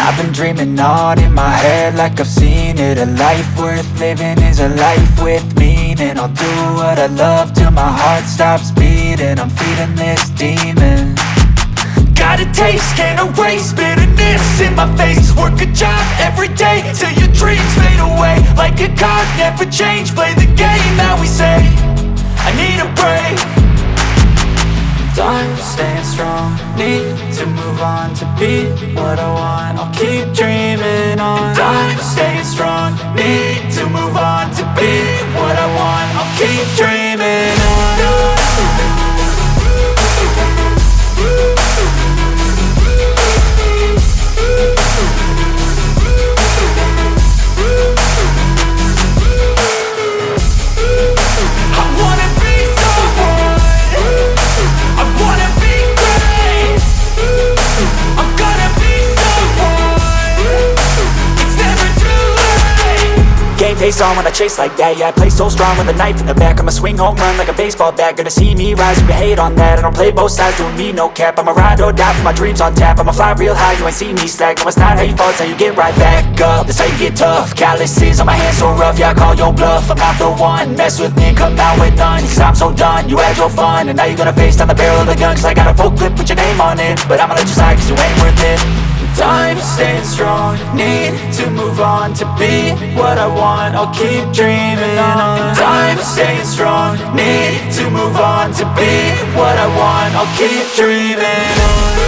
I've been dreaming on in my head like I've seen it. A life worth living is a life with meaning. I'll do what I love till my heart stops beating. I'm feeding this demon. Got a taste, can't erase bitterness in my face. Work a job every day till your dreams fade away. Like a card, never change, play the game that we say. I need a break. Time staying strong, need to move on to be what I want. I'll keep dreaming on. Time staying strong, need to move on to be what I want. I'll keep dreaming on. Face on when I chase like that. Yeah, I play so strong with a knife in the back. I'ma swing home run like a baseball bat. Gonna see me rise, you can hate on that. I don't play both sides, doing me no cap. I'ma ride or die for my dreams on tap. I'ma fly real high, you ain't see me slack. No, it's not how you fall, it's how you get right back up. That's how you get tough. Calluses on my hands so rough, yeah, I call your bluff. I'm not the one, mess with me and come out with none. Cause I'm so done, you had your fun. And now you're gonna face down the barrel of the gun. Cause I got a full clip with your name on it. But I'ma let you slide cause you ain't worth it. Time staying strong, need to move on to be what I want. I'll keep dreaming on. Time staying strong, need to move on to be what I want. I'll keep dreaming on.